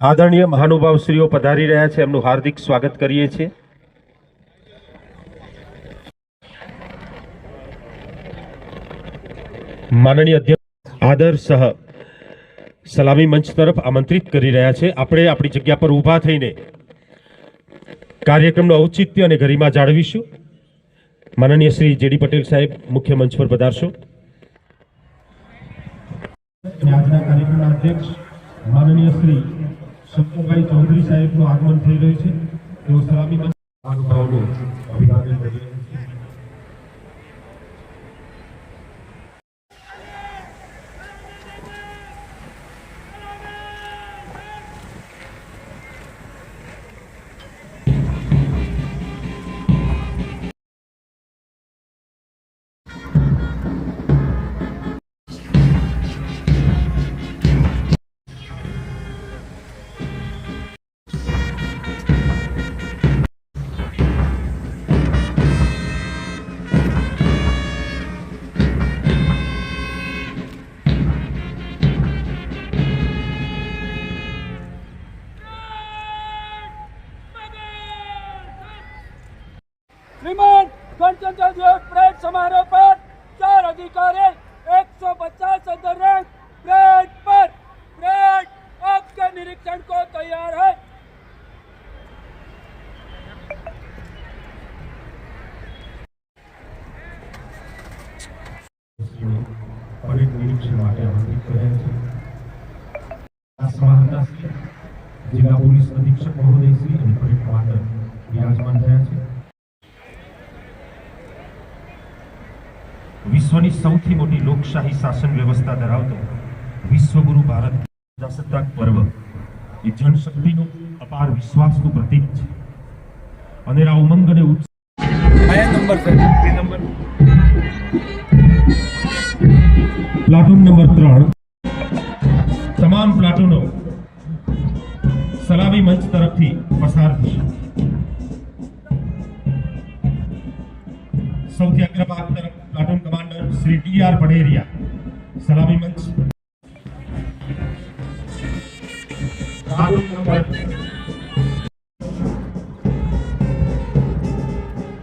આદરણીય મહાનુભાવશ્રીઓ પધારી રહ્યા છે, એમનું હાર્દિક સ્વાગત કરીએ છીએ। માનનીય અધ્યક્ષ આદર સહ સલામી મંચ તરફ આમંત્રિત કરી રહ્યા છે। આપણે આપણી જગ્યા પર ઊભા થઈને કાર્યક્રમનું ઔચિત્ય અને ગરિમા જાળવીશું। માનનીય શ્રી જેડી પટેલ સાહેબ મુખ્ય મંચ પર પધારશો। આજના કાર્યક્રમના અધ્યક્ષ માનનીય શ્રી શંકરભાઈ ચૌધરી સાહેબનું આગમન થઈ રહ્યું છે। તેઓ સલામી મંચ મહાનુભાવોનું અભિવાદન કરી રહ્યા છે। श्रीमान गणतंत्र दिवस परेड समारोह पर 4 अधिकारी 150 अंदर रैंक परेड पर परेड आपके निरीक्षण को तैयार है। परेड निरीक्षण માટે આમંત્રિત કર્યા છે। જિલ્લા પોલીસ અધિક્ષક મહોદય શ્રી અને પરેડ કમાન્ડર વિરાજમાન થયા છે। વિશ્વની સૌથી મોટી લોકશાહી શાસન વ્યવસ્થા ધરાવતો વિશ્વગુરુ ભારત પ્રજાસત્તાક પર્વ એ જનશક્તિનો અપાર વિશ્વાસનું પ્રતીક છે। અનેરા ઉમંગ અને કયા નંબર છે? પ્લાટૂન નંબર 3 તમામ પ્લાટૂનો સલામી મંચ તરફથી પસાર થશે। સૌથી અગ્રભાગ તરફ platoon commander Shri DR Paderiya સલામી મંચ।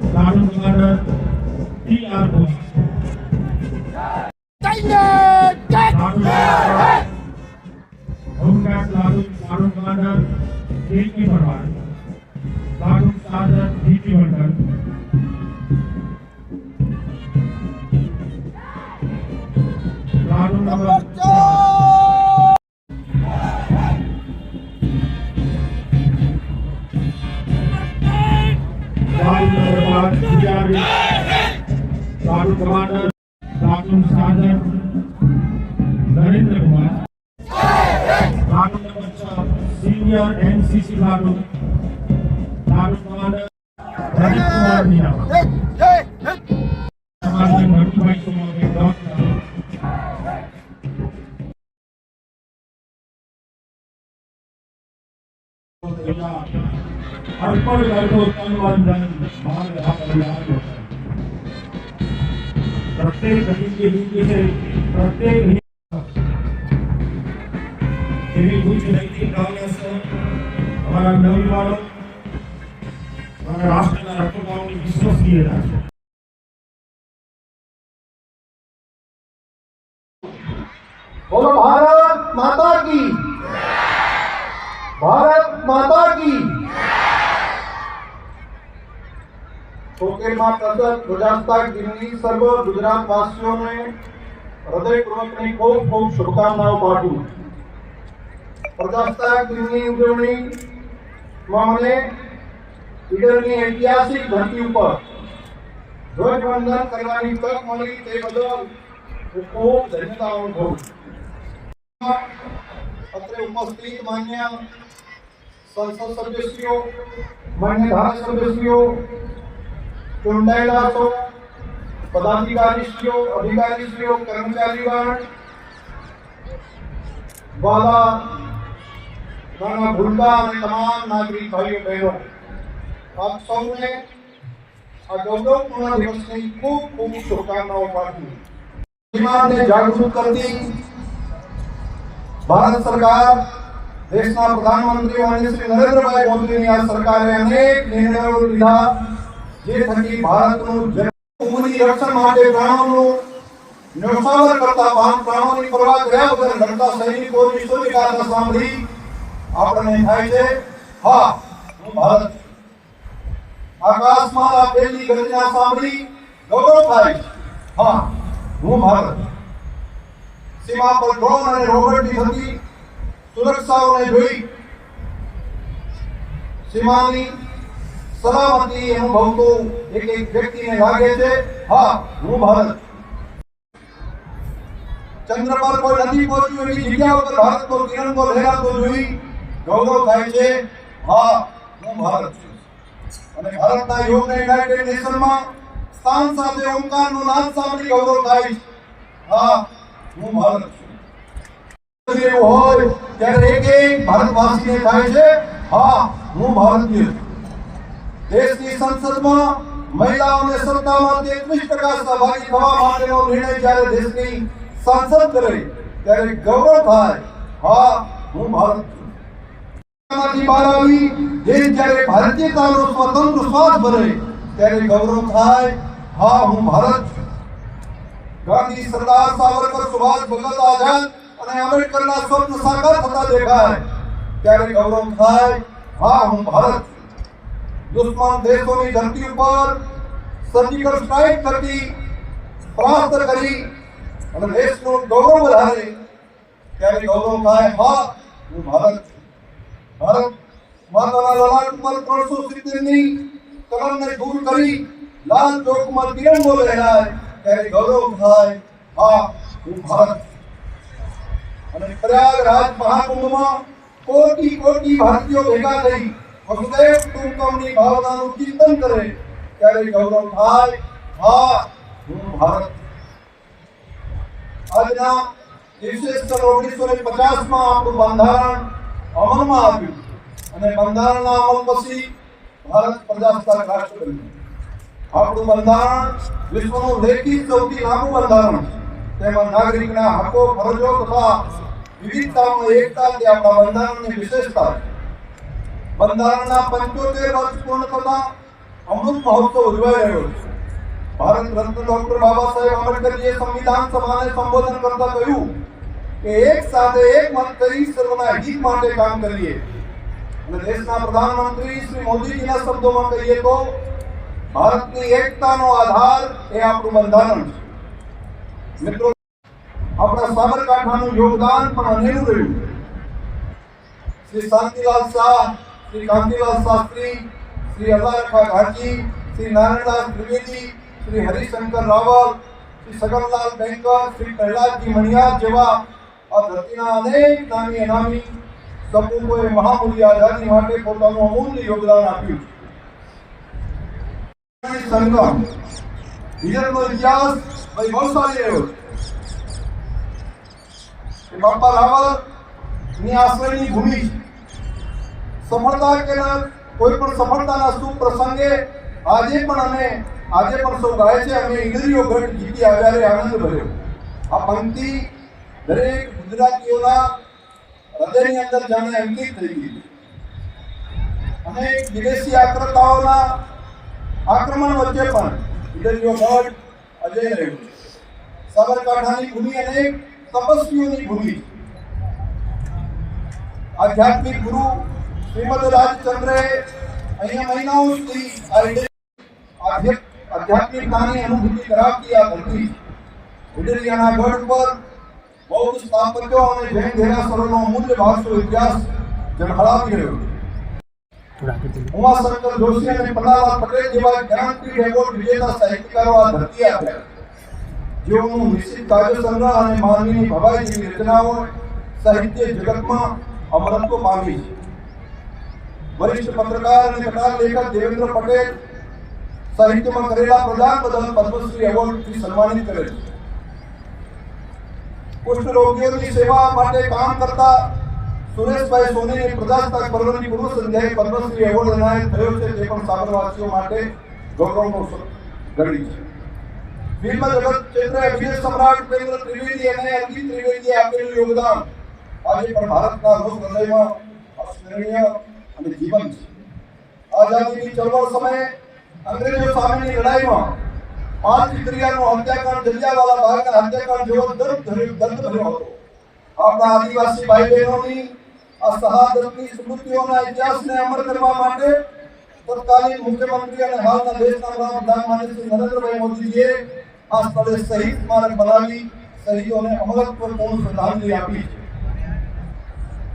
Platoon commander DR Bose home guard platoon commander DP Parwar platoon sergeant DP Mandal platoon number 5 platoon commander platoon sergeant Narendra Kumar platoon number 6 senior NCC platoon commander Pradeep Kumar Meena commander Natubhai Kumar अर्पण करतो तन मन धन भाग अभियान प्रत्येक घटी से प्रत्येक उच्च नैतिक भावना से हमारा नवयुवाओं हमारा राष्ट्र का रखवालों की विश्वसनीयता है। बोलो भारत माता की, भारत माता की। છોતેરમાં પ્રજાસત્તાક દિનની સર્વ ગુજરાતવાસીઓને હૃદયપૂર્વકની ખૂબ ખૂબ શુભકામનાઓ પાઠવું। પ્રજાસત્તાક દિનની ઉજવણીમાં મને ઈડરની ઐતિહાસિક ધરતી ઉપર ધ્વજવંદન કરવાની તક મળી તે બદલ હું ખૂબ ધન્યતા અનુભવું છું। અત્રે ઉપસ્થિત માન્ય સંસદ સદસ્યો, માન્ય ધારાસભ્યશ્રીઓ, ચૂંટાયેલા સૌ પદાધિકારીશ્રીઓ, અધિકારીશ્રીઓ, કર્મચારીગણ, વાલા નાના ભૂલકા અને તમામ નાગરિક ભાઈઓ બહેનો, આપ સૌને આ ગૌરવપૂર્ણ દિવસની ખૂબ ખૂબ શુભકામનાઓ પાઠવું। સમાજને જાગૃત કરતી ભારત સરકાર દેશના પ્રધાનમંત્રી માનનીય શ્રી નરેન્દ્રભાઈ મોદીની આ સરકારે અનેક નિર્ણયો લીધા જે થકી ભારતનું ભૂમિની રક્ષણ માટે પ્રાણોનું ન્યોછાવર કરતા પ્રાણોની પરવા કર્યા વગર લડતા સૈનિકોની શૌર્ય ગાથા સાંભળી આપણને થાય છે હા હું ભારત છું. આકાશમાં આ પહેલી ગર્જના સાંભળી ગૌરવ થાય છે હા હું ભારત છું. સીમા પર ડ્રોન અને રોબોટની થતી સુરક્ષાઓને જોઈ સીમાની સલામતી અનુભવતું એક વ્યક્તિને લાગે છે હા હું ભારત છું. ચંદ્ર પર કોઈ નથી પહોંચ્યું એવી જગ્યા ઉપર ભારતનો તિરંગો લહેરાતો જોઈ ગૌરવ થાય છે હા હું ભારત છું. અને ભારતના યોગને યુનાઇટેડ નેશનમાં સ્થાન સાથે ઓમકારનો નાદ સાંભળી ગૌરવ થાય છે હા હું ભારત છું. એવું હોય ત્યારે એક ભારતવાસીને થાય છે હા હું ભારતીય છું. દેશની સંસદમાં મહિલાઓને સત્તામાં 33% સહભાગી થવા માટેનો નિર્ણય જ્યારે દેશની સંસદ કરે ત્યારે ગૌરવ થાય હા હું ભારત છું. માંથી બહાર આવી દેશ જ્યારે ભારતીયતાનો સ્વતંત્ર શ્વાસ ભરે ત્યારે ગૌરવ થાય હા હું ભારત છું. ગાંધી, સરદાર સાવરકર, સુભાષ ભગત, આઝાદ અને આંબેડકરના સ્વપ્ન સાકાર થતા દેખાય ત્યારે ગૌરવ થાય હા હું ભારત છું. દુશ્મન દેશોની ધરતી ઉપર સર્જિકલ સ્ટ્રાઇક થકી પરાસ્ત કરી અને દેશનું ગૌરવ વધારે ત્યારે ગૌરવ થાય હા હું ભારત છું. ભારત માતાના લલાટ ઉપર 370ની કલમને દૂર કરી લાલ ચોકમાં તિરંગો લહેરાય ત્યારે ગૌરવ થાય હા હું ભારત છું. અને પ્રયાગરાજ મહાકુંભમાં કોટી કોટી ભારતીયો ભેગા થઈ વસુદેવ કુટુંબકમની ભાવનાનું ચિંતન કરે ત્યારે ગૌરવ થાય હા હું ભારત છું. આજના દિવસે 1950માં આપણું બંધારણ અમલમાં આવ્યું અને બંધારણના અમલ પછી ભારત પ્રજાસત્તાક રાષ્ટ્ર બન્યું. આપણું બંધારણ વિશ્વનું લેખિત સૌથી લાંબુ બંધારણ છે. તેમાં નાગરિકના હકો, ફરજો તથા વિવિધતામાં એકતા તે આપણા બંધારણની વિશેષતા છે. બંધારણના 75 વર્ષ પૂર્ણ થતા અમૃત મહોત્સવ ઉજવાઈ રહ્યો છે. ભારત રત્ન ડોક્ટર બાબા સાહેબ આંબેડકરજીએ સંવિધાન સભાને સંબોધન કરતા કહ્યું કે એક સાથે એક મત કરી સર્વના હિત માટે કામ કરીએ. અને દેશના પ્રધાનમંત્રી શ્રી મોદીજીના શબ્દોમાં કહીએ તો ભારતની એકતાનો આધાર એ આપણું બંધારણ છે. મિત્રો, આપણા સાબરકાંઠાનું યોગદાન પણ અનેરું રહ્યું. શ્રી શાંતિલાલ શાહ, શ્રી કાંતિલાલ શાસ્ત્રી, શ્રી અલ્લારખા ઘાટી, શ્રી નારાયણદાસ ત્રિવેદી, શ્રી હરિશંકર રાવલ, શ્રી સગનલાલ બેંકર, શ્રી પ્રહલાદજી મણિયાર જેવા આ ધરતીના અનેક નામી અનામી સપૂતોએ મહામૂલ્ય આઝાદી માટે પોતાનું અમૂલ્ય યોગદાન આપ્યું. સંગમ વિજયનો ઇતિહાસ વૈભવશાળી રહ્યો છે. બાપા રાવલની આશ્રયની ભૂમિ છે. સફળતા કે કોઈ પણ સફળતાના શુભ પ્રસંગે આજે પણ સૌ ગાય છે અમે ઇન્દ્રિયો ગઢ જીતી આવ્યા રે આનંદ ભર્યો. આ પંક્તિ દરેક ગુજરાતીઓના હૃદયની અંદર જાણે અંકિત થઈ ગઈ. અને વિદેશી આક્રમતાઓના આક્રમણ વચ્ચે પણ ઇન્દ્રિયો ગઢ અજય રહ્યો છે. સાબરકાંઠાની ભૂમિ અનેક તપસ્વીઓની ભૂમિ છે. આધ્યાત્મિક ગુરુ શ્રીમદ રાજચંદ્રે અહીંયા મહિનાઓ સુધી આધ્યાત્મિકતાની અનુભૂતિ કરાવતી આ ધરતી ઉડેરિયાના ગઢ પર બૌદ્ધ સ્થાપત્યો અને જૈન દેરાસરોનો અમૂલ્ય વારસો ઇતિહાસ ઝળહળાવી રહ્યો છે. ઉમાશંકર જોશી અને પન્નાલાલ પટેલ જેવા જ્ઞાનપીઠ એવોર્ડ વિજેતા સાહિત્યકારો આ ધરતી આવ્યા, જેઓનું નિશ્ચિત કાવ્ય સંગ્રહ અને માનવીની ભવાઈ જેવી રચનાઓ સાહિત્ય જગતમાં અમરત્વ પામી છે. વરિષ્ઠ પત્રકાર અને કથા લેખક દેવેન્દ્ર પટેલ સાહિત્યમાં કરેલા પ્રદાન બદલ પદ્મશ્રી એવોર્ડથી સન્માનિત કરે છે. કુષ્ઠ રોગીઓની સેવા માટે કામ કરતા સુરેશભાઈ સોનીની પ્રજાસત્તાક પર્વની પૂર્વ સંધ્યાએ પદ્મશ્રી એવોર્ડ એનાયત થયો છે, તે પણ સાબરવાસીઓ માટે ગૌરવનો ઘડી છે. ફિલ્મ જગત ક્ષેત્રે વિજય સમ્રાટ ઉપેન્દ્ર ત્રિવેદી અને અંકિત ત્રિવેદીએ આપેલું યોગદાન આજે પણ ભારતના લોક હૃદયમાં અસ્મરણીય અને જીવંત છે. આઝાદીની ચળવળ સમયે અંગ્રેજો સામેની લડાઈમાં 5 દીકરીઓનો હત્યાકાંડ જલિયાવાલા બાગના હત્યાકાંડ જેવો દર્દ ભર્યો હતો. આપણા આદિવાસી ભાઈ બહેનોની આ શહાદતની સ્મૃતિઓના ઇતિહાસને અમર કરવા માટે તત્કાલીન મુખ્યમંત્રી અને હાલના દેશના પ્રધાનમંત્રી શ્રી નરેન્દ્રભાઈ મોદીજીએ આ સ્થળે શહીદ સ્મારક બનાવી શહીદોને અમરત્વપૂર્ણ શ્રદ્ધાંજલિ આપી છે,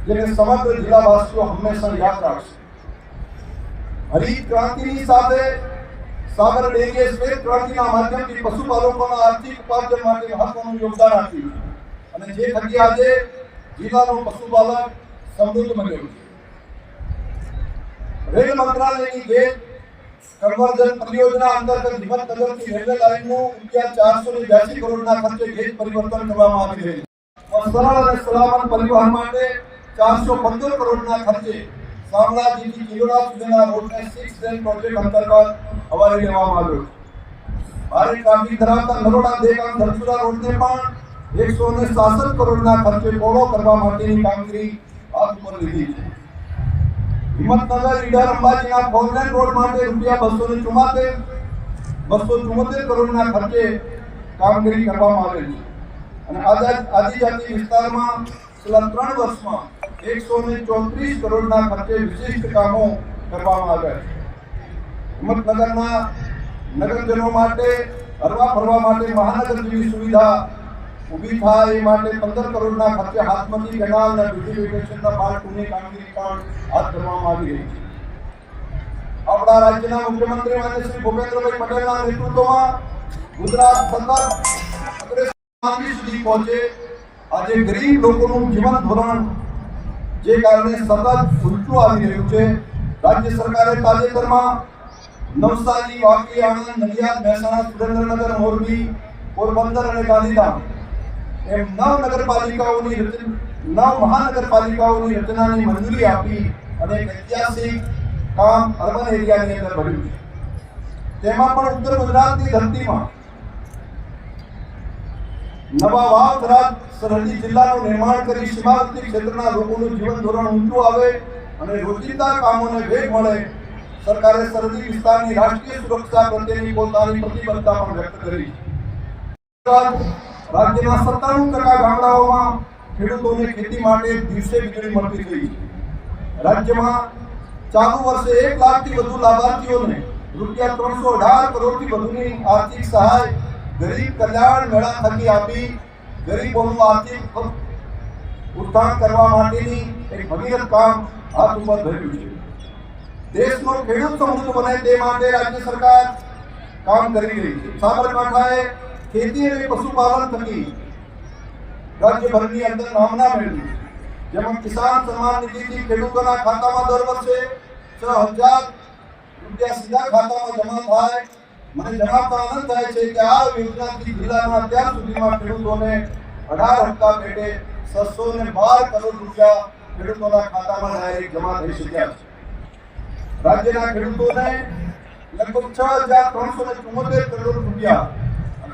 જેને સમગ્ર જિલ્લાવાસીઓ હંમેશા યાદ રાખશે. હરિત ક્રાંતિની સાથે સાગર ડેરીએ શ્વેત ક્રાંતિના માધ્યમથી પશુપાલકોના આર્થિક ઉપાર્જન માટે મહત્વનું યોગદાન આપ્યું અને જે થકી આજે જિલ્લાનું પશુપાલન સમૃદ્ધ બન્યું છે. રેલ મંત્રાલયની ગેટ કન્વર્ઝન પરિયોજના અંતર્ગત હિંમતનગરથી રેલવે લાઇનનું ₹482 કરોડના ખર્ચે ગેટ પરિવર્તન કરવામાં આવી રહ્યું છે. સરળ અને સલામત પરિવહન માટે 415 કરોડના ખર્ચે શામળાજીથી ચિલોડા સુધીના રોડને 6 લેન પ્રોજેક્ટ અંતર્ગત હવાઈ લેવામાં આવ્યો છે. ભારે ટ્રાફિક ધરાવતા નરોડા દેગામ ધરસુરા રોડને પણ 166 કરોડના ખર્ચે પહોળો કરવા માટેની કામગીરી હાથ પર લીધી છે. હિંમતનગર ઈડર અંબાજીના 4 લેન રોડ માટે ₹274 કરોડના ખર્ચે કામગીરી કરવામાં આવેલ છે અને આદિજાતિ વિસ્તારમાં છેલ્લા 3 વર્ષમાં 134 કરોડના ખર્ચે વિશિષ્ટ કામો કરવામાં આવ્યા છે. હિંમતનગરના નગરજનો માટે હરવા ફરવા માટે મહાનગર જેવી સુવિધા ઊભી થાય એ માટે 15 કરોડના ખર્ચે હાથમતી કેનાલ અને બ્યુટિફિકેશનના પાર્ટ 2 ની કામગીરી પણ હાથ ધરવામાં આવી રહી છે. આપણા રાજ્યના મુખ્યમંત્રી માન્ય શ્રી ભૂપેન્દ્રભાઈ પટેલના નેતૃત્વમાં ગુજરાત સતત અગ્રેસર સુધી પહોંચે. આજે ગરીબ લોકોનું જીવન ધોરણ જે કારણે સતત ઊંચું આવી રહ્યું છે. રાજ્ય સરકારે તાજેતરમાં નવસારી, વાપી, આણંદ, નડિયાદ, મહેસાણા, સુરેન્દ્રનગર, મોરબી, પોરબંદર અને ગાંધીધામ એમ 9 મહાનગરપાલિકાઓની રચનાની મંજૂરી આપી અને એક ઐતિહાસિક કામ અર્બન એરિયાની અંદર ભર્યું છે. તેમાં પણ ઉત્તર ગુજરાતની ધરતીમાં નવા વાવ થરાદ સરહદી જિલ્લાનું નિર્માણ કરી સીમાવર્તી ક્ષેત્રના લોકોનું જીવન ધોરણ ઊંચું આવે અને રોજિંદા કામોને વેગ મળે. સરકારે સરહદી વિસ્તારની રાષ્ટ્રીય સુરક્ષા પ્રત્યેની પોતાની પ્રતિબદ્ધતા પણ વ્યક્ત કરી છે. રાજ્યના 97% ગામડાઓમાં ખેડૂતોને ખેતી માટે દિવસે વીજળી મળતી થઈ છે. રાજ્યમાં ચાલુ વર્ષે 1 લાખથી વધુ લાભાર્થીઓને ₹318 કરોડથી વધુની આર્થિક સહાય ગરીબ કલ્યાણ મેળા થકી આપી ગરીબોનું આર્થિક ઉત્થાન કરવા માટેની એક ભગીરથ કામ હાથ ઉપર ધર્યું છે. દેશનો ખેડૂત સમૃદ્ધ બને તે માટે રાજ્ય સરકાર કામ કરી રહી છે. સાબરકાંઠાએ ખેતી અને પશુપાલન થકી રાજ્યભરની અંદર નામના મેળવી, જેમાં કિસાન સન્માન નિધિથી ખેડૂતોના ખાતામાં દર વર્ષે 6000 રૂપિયા સીધા ખાતામાં જમા થાય. મને જણાવતા આનંદ થાય છે કે આ યોજનાથી જિલ્લાના અત્યાર સુધીમાં ખેડૂતોને 18 હપ્તા પેટે 612 કરોડ રૂપિયા ખેડૂતોના ખાતામાં ડાયરેક્ટ જમા થઈ શક્યા છે. રાજ્યના ખેડૂતોને લગભગ 6374 કરોડ રૂપિયા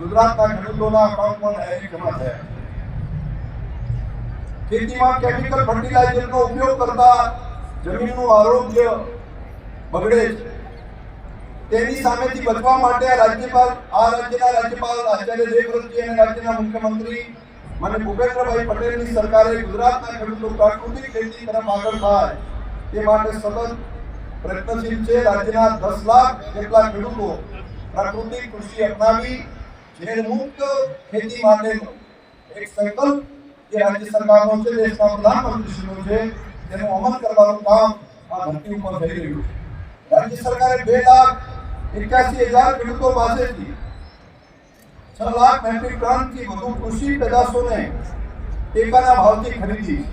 ગુજરાતના ખેડૂતોના અકાઉન્ટમાં ડાયરેક્ટ જમા થયા. ખેતીમાં કેમિકલ ફર્ટિલાઇઝરનો ઉપયોગ કરતા જમીનનું આરોગ્ય બગડે છે. તેની સામેથી બચવા માટે રાજ્યના રાજ્યપાલ આચાર્ય દેવવ્રતજી અને રાજ્યના મુખ્યમંત્રી માન્ય ભૂપેન્દ્રભાઈ પટેલની સરકારે ગુજરાતના ખેડૂતો પ્રાકૃતિક ખેતી તરફ આગળ થાય તે માટે સતત પ્રયત્નશીલ છે. રાજ્યના 10 લાખ જેટલા ખેડૂતો પ્રાકૃતિક કૃષિ અપનાવી ઝેરમુક્ત ખેતી માટેનો એક સંકલ્પ જે રાજ્ય સરકારનો છે, દેશના પ્રધાનમંત્રીશ્રીનો છે, તેનો અમલ કરવાનું કામ આ ધરતી ઉપર થઈ રહ્યું છે. રાજ્ય સરકારે 2,81,000 ખેડૂતો પાસેથી 6 લાખ મેટ્રિક ટનથી વધુ કૃષિ પેદાશોને ટેકાના ભાવથી ખરીદી,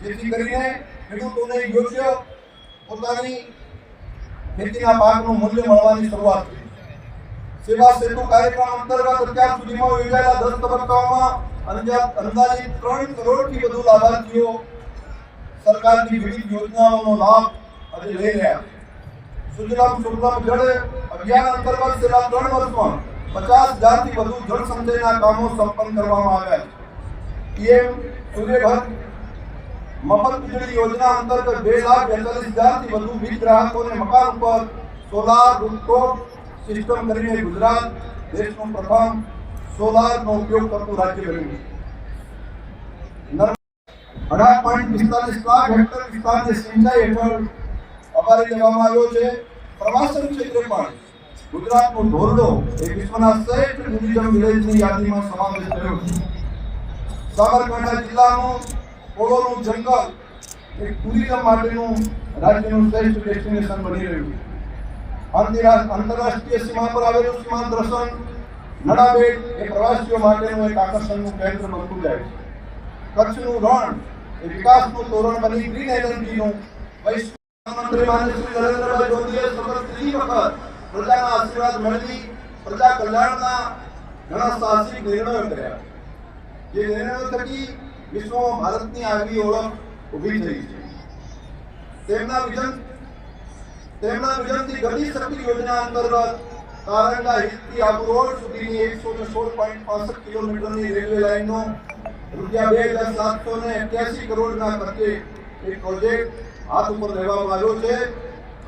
જેથી કરીને ખેડૂતોને યોગ્ય પોતાની ખેતીના પાકનું મૂલ્ય મળવાની શરૂઆત થઈ. સેવા સેતુ કાર્યક્રમ અંતર્ગત અત્યાર સુધીમાં યોજાયેલા 10 તબક્કાઓમાં અંદાજિત 3 કરોડથી વધુ લાભાર્થીઓ સરકારની વિવિધ યોજનાઓનો લાભ આજે લઈ રહ્યા છે. સુજલામ સુફલામ જળ અભિયાન અંતર્ગત છેલ્લા 3 વર્ષમાં 50,000થી વધુ જળ સંચયના કામો સંપન્ન કરવામાં આવ્યા છે. પીએમ સૂર્યઘર મફત વીજળી યોજના અંતર્ગત 2,42,000 થી વધુ વીજ ગ્રાહકોને મકાન ઉપર સોલાર રૂફટોપ સિસ્ટમ કરીને ગુજરાત દેશનું પ્રથમ સોલારનો ઉપયોગ કરતું રાજ્ય બન્યું છે. 18.45 લાખ હેક્ટર વિસ્તારને સિંચાઈ હેઠળ અપારી દેવામાં આવ્યો છે. પ્રવાસન ક્ષેત્રે પણ ગુજરાતનો ધોરડો એ વિશ્વના શ્રેષ્ઠ ટુરિઝમ વિલેજની યાદીમાં સમાવેશ થયો છે. સાબરકાંઠા જિલ્લાનું પોળોનું જંગલ એક ટુરિઝમ માટેનું રાજ્યનું શ્રેષ્ઠ ડેસ્ટિનેશન બની રહ્યું છે. આંતરરાષ્ટ્રીય સીમા પર આવેલું સીમાંત રસન નડાબેટ એ પ્રવાસીઓ માટેનું એક આકર્ષણનું કેન્દ્ર બનતું જાય છે. કચ્છનું રણ એ વિકાસનું તોરણ બની ગ્રીન એનર્જીનું પ્રધાનમંત્રી માનનીય શ્રી નરેન્દ્રભાઈ મોદીએ સતત ત્રીજી વખત પ્રજાના આશીર્વાદ મેળવી પ્રજા કલ્યાણના ઘણા સાહસિક નિર્ણયો કર્યા. જે નિર્ણયો થકી વિશ્વમાં ભારતની આગવી ઓળખ ઊભી થઈ છે. તેમના વિઝનથી ગતિ શક્તિ યોજના અંતર્ગત કારંગા હિલથી આબુ રોડ સુધીની 116.65 કિલોમીટરની રેલવે લાઇનનો ₹2,781 કરોડના ખર્ચે એક પ્રોજેક્ટ હાથ ઉપર લેવામાં આવ્યો છે.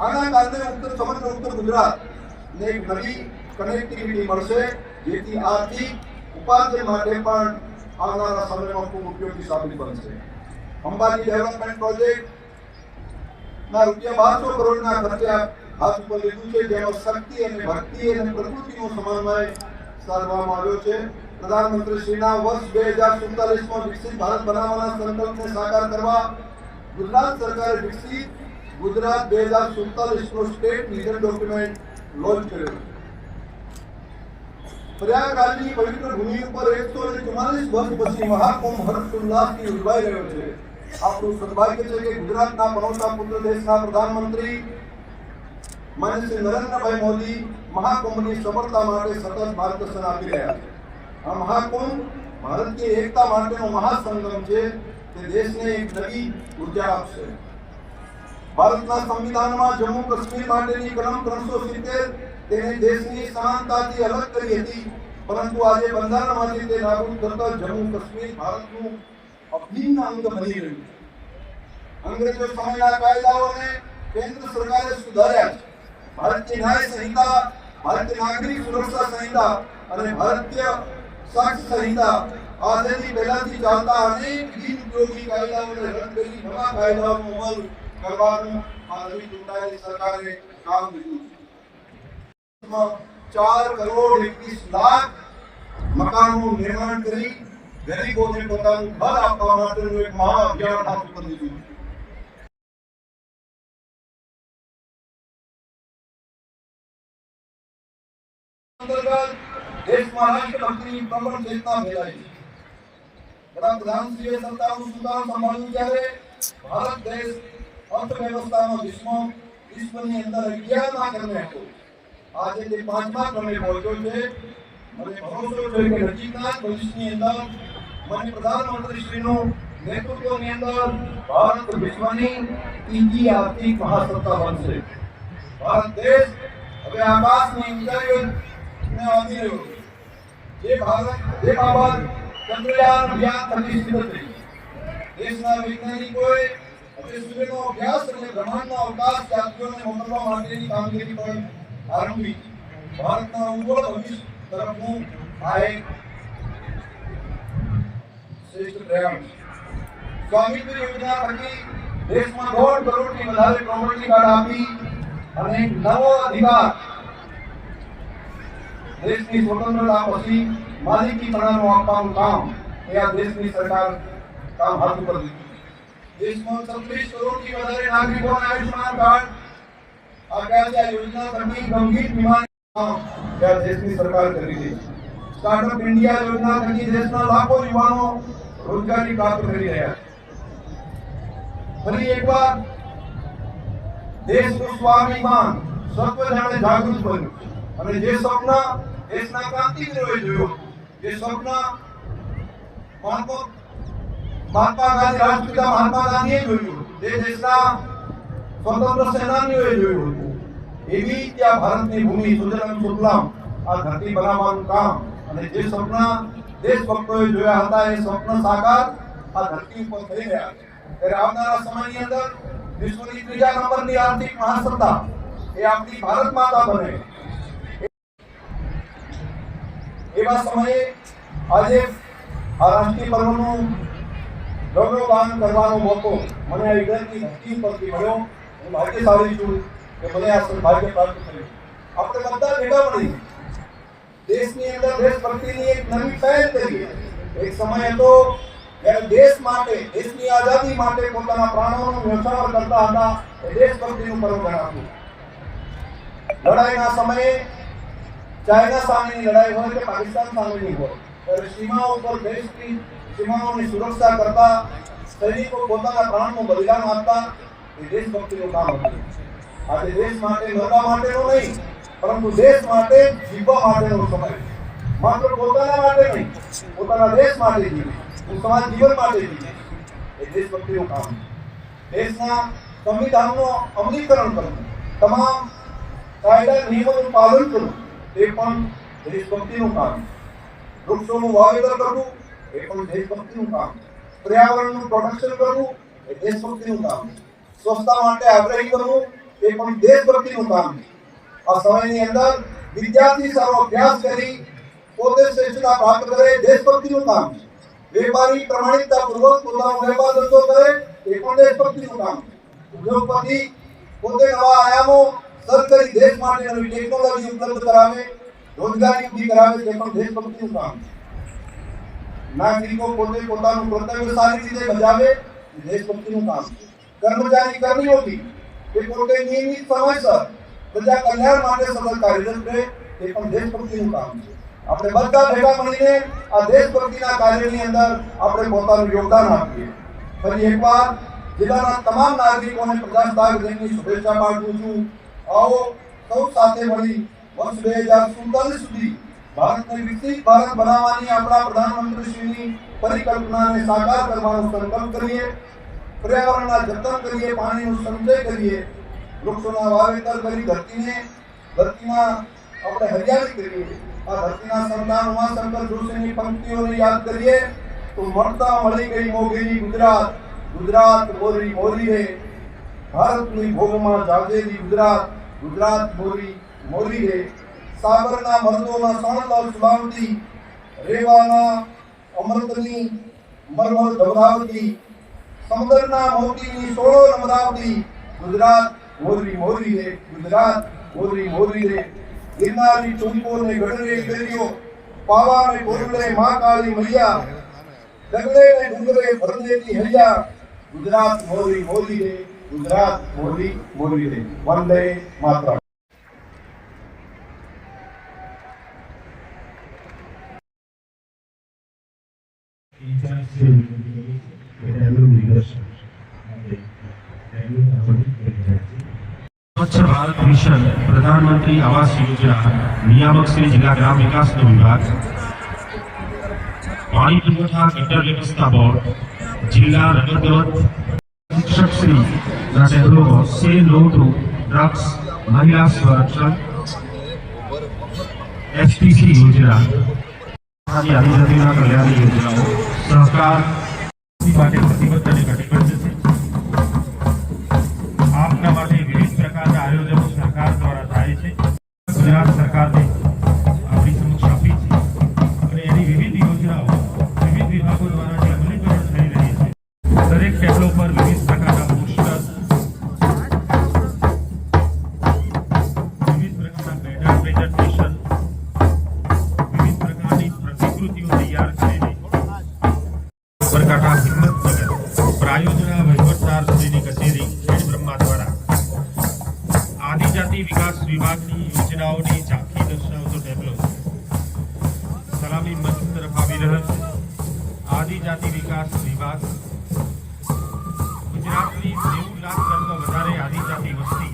આના કારણે સમગ્ર ઉત્તર ગુજરાતને એક નવી કનેક્ટિવિટી મળશે, જેથી આર્થિક ઉપાર્જન માટે પણ આવનારા સમયમાં ખૂબ ઉપયોગી સાબિત બનશે. અંબાજી ડેવલપમેન્ટ પ્રોજેક્ટ ના ₹1200 કરોડના ખર્ચે હાથ ઉપર લીધું છે, જેમાં શક્તિ અને ભક્તિ અને પ્રકૃતિનો સમન્વય સાધવામાં આવ્યો છે. પ્રધાનમંત્રી શ્રીના વર્ષ 2047માં વિકસિત ભારત બનાવવાના સંકલ્પને સાકાર કરવા ગુજરાત સરકારે વિકસિત ગુજરાત 2047નો સ્ટેટ વિઝન ડોક્યુમેન્ટ લોન્ચ કર્યો. પ્રયાગરાજની પવિત્ર ભૂમિ ઉપર 144 વર્ષ પછી મહાકુંભ હર્ષોલ્લાસથી ઉજવાઈ રહ્યો છે. આપણું સદભાગ્ય છે કે ગુજરાતના પનોતા પુત્ર દેશના પ્રધાનમંત્રી માનનીય શ્રી નરેન્દ્રભાઈ મોદી મહાકુંભની સફળતા માટે સતત માર્ગદર્શન આપી રહ્યા છે. આ મહાકુંભ ભારતીય એકતા માટેનો મહાસંગમ છે. તે દેશને એક નવી ઉર્જા આપશે. ભારતના સંવિધાનમાં જમ્મુ કાશ્મીર માટેની કલમ 370 તેને દેશની સમાનતાથી અલગ કરી હતી, પરંતુ આજે બંધારણમાંથી તે નાબૂદ કરતા જમ્મુ કાશ્મીર ભારતનું અભિન્ન અંગ બની રહ્યું છે. અંગ્રેજો સમયના કાયદાઓને કેન્દ્ર સરકારે સુધાર્યા છે. ભારતીય ન્યાય સંહિતા, ભારતીય નાગરિક સુરક્ષા સંહિતા અને ભારતીય સાક્ષ્ય સંહિતા આઝાદી પહેલાથી ચાલતા અનેક બિનઉપયોગી કાયદાઓને રદ કરી નવા કાયદાઓનો અમલ કરવાનું આ નવી ચૂંટાયેલી સરકારે કામ લીધું છે. 4,21 લાખ મકાનોનું નિર્માણ કરી ગરીબોને પોતાનું ઘર આપવા માટેનું એક મહા અભિયાન હાથ ઉપર લીધું છે. અંતર્ગત દેશમાં રાષ્ટ્રભક્તિની પ્રબળ ચેતના ફેલાઈ છે. પ્રધાનમંત્રીએ સત્તાનું સુકાન સંભાળ્યું ત્યારે ભારત દેશ અર્થવ્યવસ્થાનો વિશ્વની અંદર 11મા ક્રમે હતો. આજે તે 5મા ક્રમે પહોંચ્યો છે. મને ભરોસો છે કે નજીકના ભવિષ્યની અંદર મને પ્રધાનમંત્રી શ્રીનું નેતૃત્વની અંદર ભારત વિશ્વની ત્રીજી આર્થિક મહાસત્તા બનશે. ભારત દેશ હવે આકાશની ઊંચાઈઓને આવી રહ્યો છે. જે બાબત ચંદ્રયાન અભિયાન થકી સિદ્ધ થઈ. દેશના વૈજ્ઞાનિકોએ હવે સૂર્યનો અભ્યાસ અને બ્રહ્માંડના અવકાશ યાત્રીઓને મોકલવા માટેની કામગીરી પણ આરંભી. ભારતના ઉજ્જવળ ભવિષ્ય તરફનું આ એક શ્રેષ્ઠ પ્રયાસ. સ્વામિત્વ યોજના થકી દેશમાં 1.5 કરોડથી વધારે પ્રોપર્ટી કાર્ડ આપી અને નવો અધિકાર દેશની સ્વતંત્રતા પછી માલિકીપણાનું આપવાનું કામ એ આ દેશની સરકાર કામ હાથ ઉપર લીધું. દેશમાં 26 કરોડથી વધારે નાગરિકોને આયુષ્માન કાર્ડ આપ્યા છે. આ યોજના થકી ગંભીર બીમારી કામ એ આ દેશની સરકાર કરી રહી છે. સ્ટાર્ટઅપ ઇન્ડિયા યોજના થકી દેશના લાખો યુવાનો રોજગારી પ્રાપ્ત કરી રહ્યા છે. ફરી એકવાર દેશનું સ્વાભિમાન સત્વ જાણે જાગૃત બન્યું અને જે સ્વપ્ન દેશના ક્રાંતિવીરોએ જોયું, જે સ્વપ્ન મહાત્મા ગાંધી, રાષ્ટ્રપિતા મહાત્મા ગાંધીએ જોયું, જે દેશના સ્વતંત્ર સેનાનીઓએ જોયું હતું, એવી ત્યાં ભારતની ભૂમિ સુજલામ સુફલામ આ ધરતી બનાવવાનું કામ અને જે સ્વપ્ન દેશભક્તોએ જોયા હતા એ સ્વપ્ન સાકાર આ ધરતી ઉપર થઈ રહ્યા છે. ત્યારે આવનારા સમયની અંદર વિશ્વની ત્રીજા નંબરની આર્થિક મહાસત્તા એ આપણી ભારત માતા બને એવા સમયે આજે આ રાષ્ટ્રીય પર્વનું ગૌરવગાન કરવાનો મોકો મને આ ઈડરની ધરતી ઉપરથી મળ્યો. હું ભાગ્યશાળી છું કે મને આ સૌભાગ્ય પ્રાપ્ત થયું. આપણે બધા ભેગા મળી દેશની અંદર દેશભક્તિની એક નવી પહેલ કરી. એક સમય હતો જ્યારે દેશ માટે, દેશની આઝાદી માટે પોતાના પ્રાણોનું ન્યોછાવર કરતા હતા. એ દેશભક્તિનું પર્વ ગણાતું. લડાઈના સમયે ચાઇના સામેની લડાઈ હોય કે પાકિસ્તાન સામેની હોય, ત્યારે સીમાઓ ઉપર દેશની સીમાઓની સુરક્ષા કરતા સૈનિકો પોતાના પ્રાણનું બલિદાન આપતા. એ દેશભક્તિનું કામ હતું. આજે દેશ માટે લડવા માટેનો નહીં, પરંતુ દેશ માટે જીવવા માટેનો સમય. માત્ર પોતાના માટે નહીં, પોતાના દેશ માટે જીવે, સમાજ જીવન માટે જીવે, એ દેશભક્તિનું કામ. દેશના સંવિધાનનું અમલીકરણ કરવું, તમામ કાયદા નિયમોનું પાલન કરવું, એ પણ દેશભક્તિનું કામ. વૃક્ષોનું વાવેતર કરવું એ પણ દેશભક્તિનું કામ. પર્યાવરણનું પ્રોટેક્શન કરવું એ દેશભક્તિનું કામ. સ્વચ્છતા માટે આગ્રહી કરવું એ પણ દેશભક્તિનું કામ. આ સમયની અંદર વિદ્યાર્થી સારો અભ્યાસ કરી પોતે શ્રેષ્ઠતા પ્રાપ્ત કરે એ દેશભક્તિનું કામ. વેપારી પ્રમાણિકતાપૂર્વક પોતાનો વેપાર ધંધો કરે એ પણ દેશભક્તિનું કામ. ઉદ્યોગપતિ પોતે નવા આયામો સર કરી દેશ માટે નવી ટેકનોલોજી ઉપલબ્ધ કરાવે, રોજગારી ઊભી કરાવે તે પણ દેશભક્તિનું કામ. નાગરિકો પોતે પોતાનું કર્તવ્ય સારી રીતે બજાવે એ દેશભક્તિનું કામ. કર્મચારી કર્મીઓથી તે પોતે નિયમિત સમયસર પ્રજા કલ્યાણ માટે સતત કાર્યરત રહે તે પણ દેશભક્તિનું કામ છે. આપણે બધા ભેગા મળીને આ દેશભક્તિના કાર્યની અંદર આપણે પોતાનું યોગદાન આપીએ. ફરી એકવાર જિલ્લાના તમામ નાગરિકોને પ્રજાસત્તાક દિનની શુભેચ્છા પાઠવું છું. આવો સૌ સાથે મળી વર્ષ 2047 સુધી ભારતને વિકસિત ભારત બનાવવાની આપણા પ્રધાનમંત્રીશ્રીની પરિકલ્પનાને સાકાર કરવાનો સંકલ્પ કરીએ. પર્યાવરણના જતન કરીએ, પાણીનું સંચય કરીએ, વૃક્ષોના વાવેતર કરી ધરતીમાં આપણે હરિયાળી કરીએ. આ ધરતીના સંતાન ઉમાશંકર જોશીની પંક્તિઓને યાદ કરીએ તો મળતા મળી ગઈ મોગેરી ગુજરાત, ગુજરાત મોરી મોરી રે. ભારતની ભોગમાં જાગેલી ગુજરાત, ગુજરાત મોરી મોરી રે. સાગરના મર્દોના સણલાલ સુલાવતી, રેવાના અમૃતની મરમર ધવરાવતી, સમુદ્રના મોતીની સોળો નમરાવતી. ગુજરાત મોરી મોરી રે, ગુજરાત મોરી મોરી રે. ગિરનારની ચૂંકો ને ગઢરે ગેરીઓ, પાવા ને કોરડે માં કાળી મૈયા, ડગલે ને ડુંગરે ભરદેતી હૈયા. ગુજરાત મોરી મોરી રે, ગુજરાત મોરી મોરી રે. વંદે માતરમ. स्वच्छ भारत मिशन प्रधानमंत्री आवास योजना नियामक श्री जिला ग्राम विकास विभाग पानी पुरवठा गटर व्यवस्था बोर्ड जिला रगत शिक्षक श्री शहरों से नो टू ड्रग्स महिला संरक्षण एसपीसी योजना आदिजातिना कल्याण योजनाओं सहकार માટે પ્રતિબદ્ધ અને કટિબદ્ધ છે. આપના માટે વિવિધ પ્રકારના આયોજનો સરકાર દ્વારા થાય છે. ગુજરાત સરકારને આપણી સમક્ષ આપી છે અને એની વિવિધ યોજનાઓ વિવિધ વિભાગો દ્વારા જે અમલીકરણ થઈ રહી છે. દરેક ટેબલો પર વિવિધ પ્રકારના પોસ્ટર, વિવિધ પ્રકારના બેનર પ્રેઝન્ટેશન, વિવિધ પ્રકારની પ્રતિકૃતિઓ તૈયાર કરીને સાબરકાંઠા હિંમતનગર પ્રાયોજના વહીવટદાર શ્રીની કચેરી ખેડબ્રહ્મા દ્વારા આદિજાતિ વિકાસ વિભાગની યોજનાઓની ઝાંખી દર્શાવતો ટેબ્લો સલામી મંચ તરફ આવી રહ્યો છે. આદિજાતિ વિકાસ વિભાગ ગુજરાતની 90 લાખ કરતો વધારે આદિજાતિ વસ્તી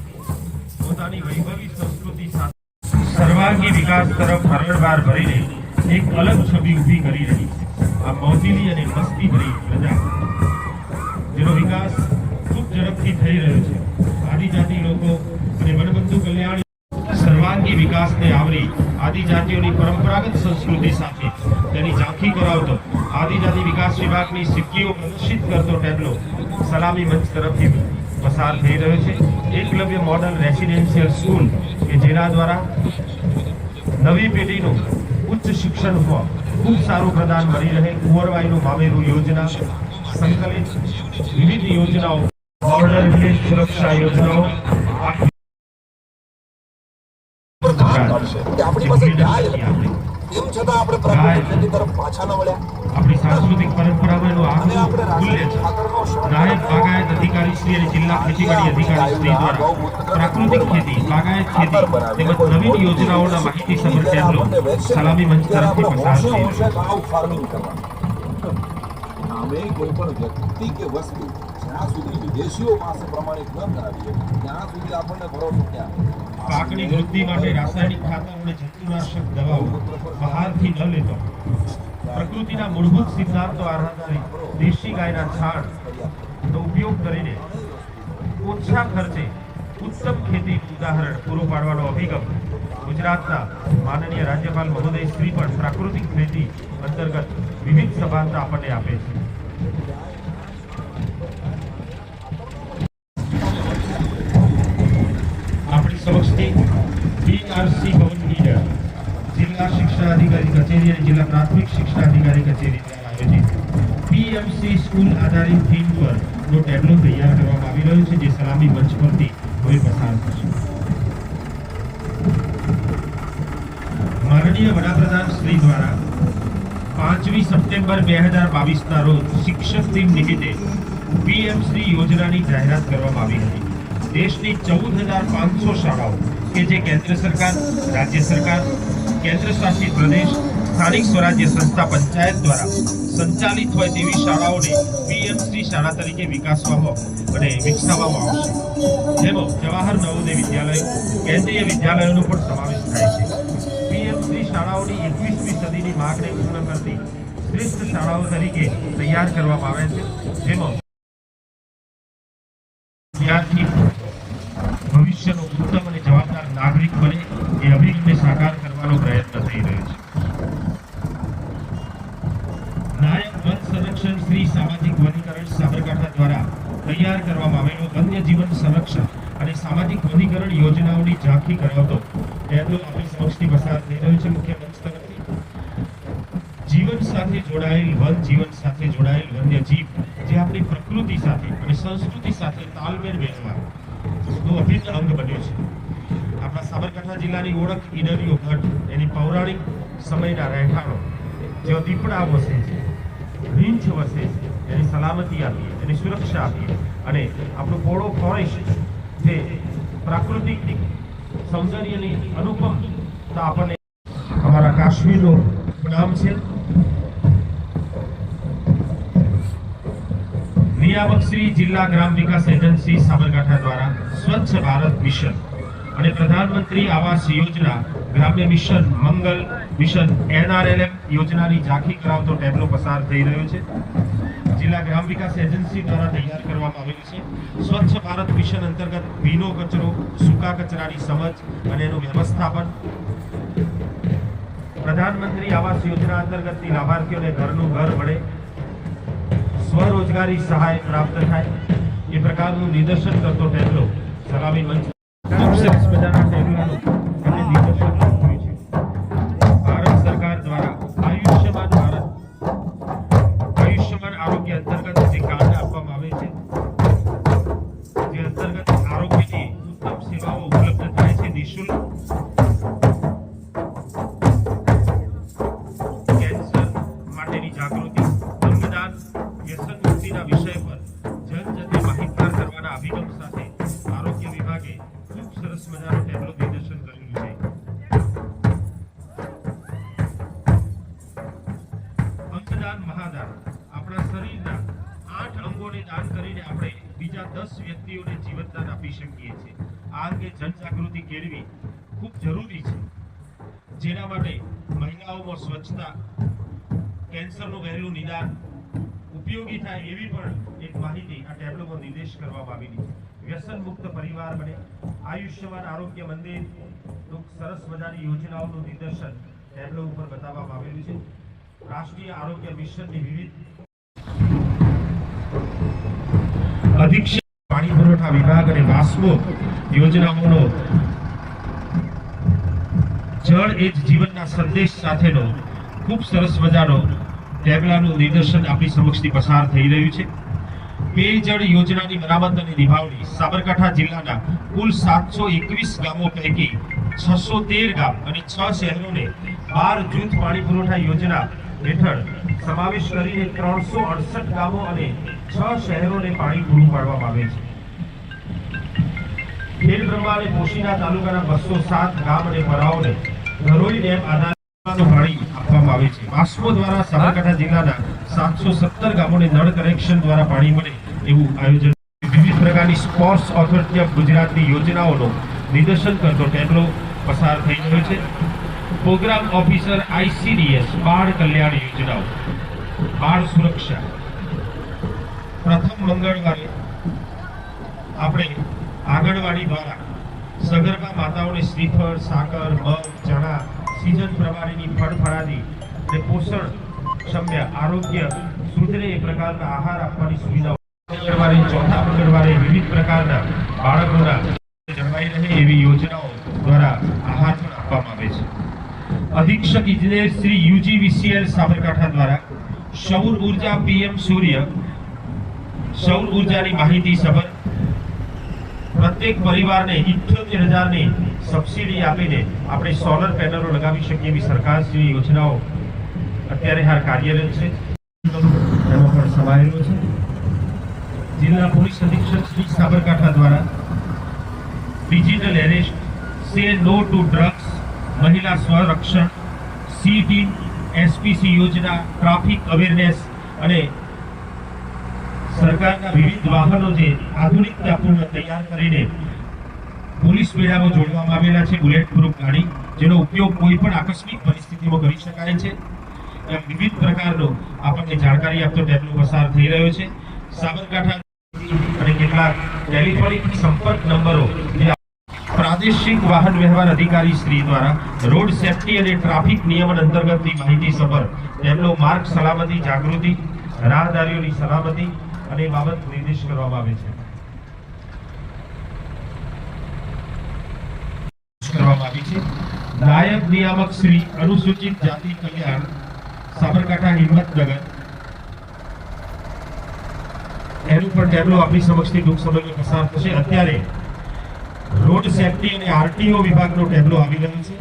પોતાની વૈભવી સંસ્કૃતિ સાથે સર્વાંગી વિકાસ તરફ હરણવાર ભરીને એક અલગ છબી ઊભી કરી રહી છે. આ મોજીલી અને મસ્તી ભરી પ્રજા જેનો વિકાસ ખૂબ ઝડપથી થઈ રહ્યો છે. આદિજાતિ લોકો અને વનબંધુ કલ્યાણ સર્વા સર્વાંગી વિકાસને આવરી આદિજાતિઓની પરંપરાગત સંસ્કૃતિ સાથે તેની ઝાંખી કરાવતો આદિજાતિ વિકાસ વિભાગની સિદ્ધિઓ પ્રદર્શિત કરતો ટેબ્લો સલામી મંચ તરફથી પસાર થઈ રહ્યો છે. એકલવ્ય મોડલ રેસિડેન્શિયલ સ્કૂલ કે જેના દ્વારા નવી પેઢીનું ઉચ્ચ શિક્ષણ ખૂબ સારું પ્રદાન મળી રહે, કુંવરબાઈનું મામેરું યોજના, સંકલિત વિવિધ યોજનાઓ, બોર્ડર વિલેજ સુરક્ષા યોજનાઓ આપણી સાંસ્કૃતિક પરંપરામાં એનું આગવું મૂલ્ય છે. નાયબ બાગાયત અધિકારી શ્રી અને જિલ્લા ખેતીવાડી અધિકારી શ્રી દ્વારા પ્રાકૃતિક ખેતી, બાગાયત ખેતી તેમજ નવીન યોજનાઓના માહિતીસભર ટેબ્લો સલામી મંચ તરફથી પસાર થઈ રહ્યો છે. અમે કોઈ પણ વ્યક્તિ કે વસ્તુ જ્યાં સુધી વિદેશીઓ પાસે પ્રમાણિત ન કરાવીએ ત્યાં સુધી આપણને ભરોસો ક્યાં? પાકની વૃદ્ધિ માટે રાસાયણિક ખાતર અને જંતુનાશક દવાઓ બહારથી ન લેતો પ્રકૃતિના મૂળભૂત સિદ્ધાંતો આધારિત દેશી ગાયના છાણનો ઉપયોગ કરીને ઓછા ખર્ચે ઉત્તમ ખેતીનું ઉદાહરણ પૂરું પાડવાનો અભિગમ ગુજરાતના માનનીય રાજ્યપાલ મહોદય શ્રી પણ પ્રાકૃતિક ખેતી અંતર્ગત વિવિધ સભાનતા આપણને આપે છે. આપણી સમક્ષથી બીઆરસી ભવન ઈડર જિલ્લા શિક્ષણાધિકારી કચેરી અને જિલ્લા પ્રાથમિક શિક્ષણાધિકારી કચેરી દ્વારા આયોજિત પીએમસી સ્કૂલ આધારિત થીમ પર નો ટેબ્લો તૈયાર કરવામાં આવી રહ્યો છે, જે સલામી મંચ પરથી હવે પસાર થશે. માનનીય વડાપ્રધાન શ્રી દ્વારા 5મી સપ્ટેમ્બર 2022ના રોજ શિક્ષક દિન નિમિત્તે પીએમશ્રી યોજનાની જાહેરાત કરવામાં આવી હતી. દેશની 14,500 શાળાઓ કે જે કેન્દ્ર સરકાર, રાજ્ય સરકાર, કેન્દ્ર શાસિત પ્રદેશ, સ્થાનિક સ્વરાજ્ય સંસ્થા પંચાયત દ્વારા સંચાલિત હોય તેવી શાળાઓને પીએમશ્રી શાળા તરીકે વિકાસવામાં અને વિકસાવવામાં આવશે. જેમાં જવાહર નવોદય વિદ્યાલય, કેન્દ્રીય વિદ્યાલયોનો પણ સમાવેશ થાય છે. પીએમશ્રી શાળાઓની 21મી સદીની માંગને પૂર્ણ કરતી શ્રેષ્ઠ શાળાઓ તરીકે તૈયાર કરવામાં આવે છે, જેમાં વિદ્યાર્થી ભવિષ્યનો ઉત્તમ અને જવાબદાર નાગરિક બને એ અભિગમને સાકાર કરવાનો પ્રયત્ન થઈ રહ્યો છે. નાયબ વન સંરક્ષણ શ્રી સામાજિક વનીકરણ સાબરકાંઠા દ્વારા તૈયાર કરવામાં આવેલો વન્ય જીવન સંરક્ષણ અને સામાજિક વનીકરણ યોજનાઓની ઝાંખી કરાવતો ટેબ્લો આપણી સમક્ષથી પસાર થઈ રહ્યો છે. મુખ્ય મંચ તરફથી જીવન સાથે જોડાયેલ વન જીવન સાથે જોડાયેલ વન્ય જીવ જે આપણી પ્રકૃતિ સાથે અને સંસ્કૃતિ સાથે તાલમેલ બેસવાનું અભિન્ન અંગ બન્યું છે. આપણા સાબરકાંઠા જિલ્લાની ઓળખ ઈડરીઓ ગઢ, એની પૌરાણિક સમયના રહેઠાણો જેઓ દીપડા વસે છે, રીંછ વસે છે, એની સલામતી આપીએ, એની સુરક્ષા આપીએ અને આપણું પોળો ફોરેસ્ટ જે પ્રાકૃતિક સૌંદર્યની અનુપમતા આપણને અમારા કાશ્મીરનું નામ છે. નિયામક શ્રી જિલ્લા ગ્રામ વિકાસ એજન્સી સાબરકાંઠા દ્વારા સ્વચ્છ ભારત મિશન અને પ્રધાનમંત્રી આવાસ યોજના, ગ્રામ્ય મિશન, મંગલ મિશન, NRLM યોજનાની ઝાંખી કરાવતો ટેબ્લો પસાર થઈ રહ્યો છે. જિલ્લા ગ્રામ વિકાસ એજન્સી દ્વારા તૈયાર કરવામાં આવેલું છે. સ્વચ્છ ભારત મિશન અંતર્ગત ભીનો કચરો, સૂકા કચરાની સમજ અને એનું વ્યવસ્થાપન, પ્રધાનમંત્રી આવાસ યોજના અંતર્ગતની લાભાર્થીઓને ઘરનું ઘર મળે, સ્વરોજગારી સહાય પ્રાપ્ત થાય એ પ્રકારનું નિદર્શન કરતો ટેબ્લો સલામી મંચ સરસ મજાના ટેબ્લોનું એમને નિદર્શન આપ્યું છે. ભારત સરકાર દ્વારા આયુષ્યમાન આરોગ્ય અંતર્ગત જે કાર્ડ આપવામાં આવે છે, જે અંતર્ગત આરોગ્યની ઉત્તમ સેવાઓ ઉપલબ્ધ થાય છે નિઃશુલ્ક. કેન્સર માટેની જાગૃતિ, અંગદાન, વ્યસન મુક્તિના વિષય પર જનજનને માહિતગાર કરવાના અભિગમ સાથે આરોગ્ય વિભાગે ખૂબ સરસ મજાનો ટેબ્લો નિદર્શન કરેલું છે. અંગદાન મહાદાન, આપણા શરીરના 8 અંગોને દાન કરીને આપણે બીજા 10 વ્યક્તિઓને જીવતદાન આપી શકીએ છીએ. આ અંગે જનજાગૃતિ કેળવી ખૂબ જરૂરી છે, જેના માટે મહિલાઓમાં સ્વચ્છતા, કેન્સરનું વહેલું નિદાન ઉપયોગી થાય એવી પણ એક માહિતી આ ટેબ્લોમાં નિર્દેશ કરવામાં આવેલી છે. વ્યસન મુક્ત પરિવાર બને, આયુષ્યમાન આરોગ્ય મંદિર સરસ મજાની યોજનાઓનું નિદર્શન ટેબ્લો ઉપર બતાવવામાં આવેલું છે. રાષ્ટ્રીય આરોગ્ય મિશનની વિવિધ અધિક્ષક પાણી પુરવઠા વિભાગ અને વાસ્મો યોજનાઓનો જળ એ જ જીવનના સંદેશ સાથેનો ખૂબ સરસ મજાનો ટેબ્લાનું નિદર્શન આપણી સમક્ષથી પસાર થઈ રહ્યું છે. પેયજળ યોજનાની મરામત અને નિભાવણી સાબરકાંઠા જિલ્લાના કુલ 721 ગામો પૈકી 613 ગામ અને 6 શહેરોને 12 જૂથ પાણી પુરવઠા યોજના હેઠળ સમાવેશ કરીને 368 ગામો અને 6 શહેરોને પાણી પૂરું પાડવામાં આવે છે. ખેડબ્રહ્મા અને પોશીના તાલુકાના 207 ગામ અને પરાઓને ઘરોઈ ડેમ આધારિત પાણી આપવામાં આવે છે. વાસ્મો દ્વારા સાબરકાંઠા જિલ્લાના 717 ગામોને નળ કનેક્શન દ્વારા પાણી મળે એવું આયોજન. વિવિધ પ્રકારની સ્પોર્ટ્સ ઓથોરિટી ઓફ ગુજરાતની યોજનાઓનો નિદર્શન કરતો ટેબ્લો પસાર થઈ રહ્યો છે. પ્રોગ્રામ ઓફિસર ICDS બાળ કલ્યાણ યોજનાઓ, બાળ સુરક્ષા. પ્રથમ મંગળવારે આપણે આંગણવાડી દ્વારા સગર્ભા માતાઓને શ્રીફળ, સાકર, મગ, ચણા, સીઝન પ્રમાણેની ફળફળાદી અને પોષણ ક્ષમ્ય આરોગ્ય સુધરે એ પ્રકારના આહાર આપવાની સુવિધાઓ. મંગળવારે ચોથા મંગળવારે વિવિધ પ્રકારના બાળકોના જળવાઈ રહે એવી યોજનાઓ દ્વારા આહાર પણ આપવામાં આવે છે. અધિક્ષક ઇજનેર શ્રી UGVCL સાબરકાંઠા દ્વારા સૌર ઉર્જા PM સૂર્ય સૌર ઉર્જાની માહિતી સભર પ્રત્યેક પરિવારને 78,000 ની સબસિડી આપીને આપણે સોલર પેનલો લગાવી શકીએ એવી સરકારની યોજનાઓ અત્યારે હાલ કાર્યરત છે. એમાં પણ સમાયેલો છે. જિલ્લા પોલીસ અધિક્ષક શ્રી સાબરકાંઠા દ્વારા ડિજિટલ એરેસ્ટ, સે નો ટુ ડ્રગ્સ, મહિલા સ્વરક્ષણ, સી ટીમ, SPC યોજના, ટ્રાફિક અવેરનેસ અને સરકારના વિવિધ વાહનો જે આધુનિકતાપૂર્ણ તૈયાર કરીને પોલીસ બેડામાં જોડવામાં આવેલા છે, બુલેટ પ્રૂફ ગાડી જેનો ઉપયોગ કોઈ પણ આકસ્મિક પરિસ્થિતિમાં કરી શકાય છે. એમ વિવિધ પ્રકારનો આપણને જાણકારી આપતો ટેબ્લો પસાર થઈ રહ્યો છે. સાબરકાંઠા અને કેટલાક ટેલિફોનિક સંપર્ક નંબરો જે પ્રાદેશિક વાહન વ્યવહાર અધિકારી શ્રી દ્વારા રોડ સેફટી અને ટ્રાફિક નિયમન અંતર્ગતની માહિતી સભર ટેબ્લો માર્ગ સલામતી જાગૃતિ, રાહદારીઓની સલામતી અને બાબત નિર્દેશ કરવામાં આવે છે. કરવામાં આવી છે. નાયબ નિયામક શ્રી અનુસૂચિત જાતિ કલ્યાણ સાબરકાંઠા હિંમતનગર એનું પણ ટેબ્લો આપણી સમક્ષથી ટૂંક સમયમાં પસાર થશે. અત્યારે રોડ સેફટી અને RTO વિભાગનો ટેબ્લો આવી રહ્યો છે,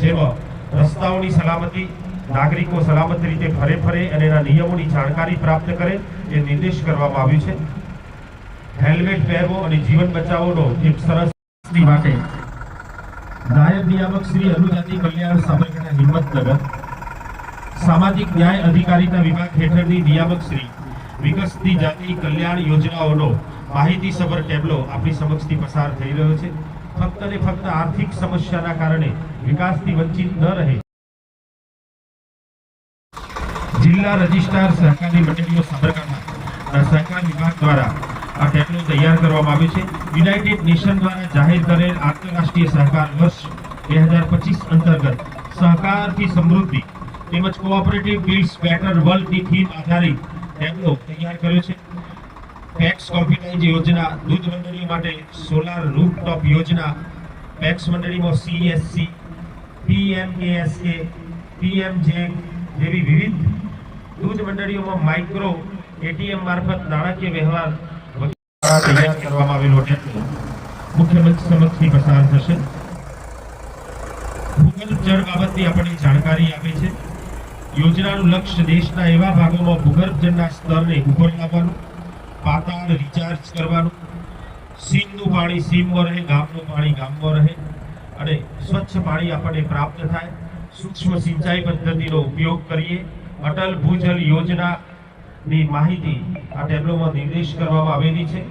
જેમાં રસ્તાઓની સલામતી, નાગરિકો સલામત રીતે ફરે અને એના નિયમોની જાણકારી પ્રાપ્ત કરે એ નિર્દેશ કરવામાં આવ્યું છે. હેલ્મેટ પહેરવો અને જીવન બચાવોનો એક સરસ માટે નાયબ નિયામક શ્રી અનુજાતિ કલ્યાણ સાબરકાંઠા હિંમતનગર સામાજિક ન્યાય અધિકારીતા વિભાગ હેઠળની નિયામક શ્રી વિકસતી જાતિ કલ્યાણ યોજનાઓનો માહિતી સભર ટેબ્લો આપણી સમક્ષથી પસાર થઈ રહ્યો છે. ફક્ત ને ફક્ત આર્થિક સમસ્યાના કારણે વિકાસથી વંચિત ન રહે જિલ્લા રજિસ્ટ્રાર સહકારી મંડળીઓ સાબરકાંઠા સહકાર વિભાગ દ્વારા આ ટેબ્લો તૈયાર કરવામાં આવ્યો છે. યુનાઇટેડ નેશન દ્વારા જાહેર કરેલ આંતરરાષ્ટ્રીય સહકાર વર્ષ 2025 અંતર્ગત સહકારથી સમૃદ્ધિ તેમજ કોઓપરેટિવ બિલ્ડ્સ બેટર વર્લ્ડની થીમ આધારિત ટેબ્લો તૈયાર કર્યો છે. પેક્સ કોમ્પ્યુટરાઇઝ યોજના, દૂધ મંડળીઓ માટે સોલાર રૂફટોપ યોજના, પેક્સ મંડળીમાં CSC, PMKSK, PMJ જેવી વિવિધ દૂધ મંડળીઓમાં માઇક્રો ATM મારફત નાણાકીય વ્યવહાર તૈયાર કરવામાં આવેલો ટેબ્લો મુખ્યમંત્રી સમક્ષથી પસાર થશે. ભૂગર્ભ જળ બાબતની આપણને જાણકારી આપી છે. યોજનાનું લક્ષ્ય દેશના એવા ભાગોમાં ભૂગર્ભ જળના સ્તરને ઉપર લાવવાનું, પાતાળ રિચાર્જ કરવાનું, સીમનું પાણી સીમમાં રહે, ગામનું પાણી ગામમાં રહે અને સ્વચ્છ પાણી આપણને પ્રાપ્ત થાય. સૂક્ષ્મ સિંચાઈ પદ્ધતિનો ઉપયોગ કરીએ. અટલ ભૂજલ યોજનાની માહિતી આ ટેબ્લોમાં નિર્દેશ કરવામાં આવેલી છે.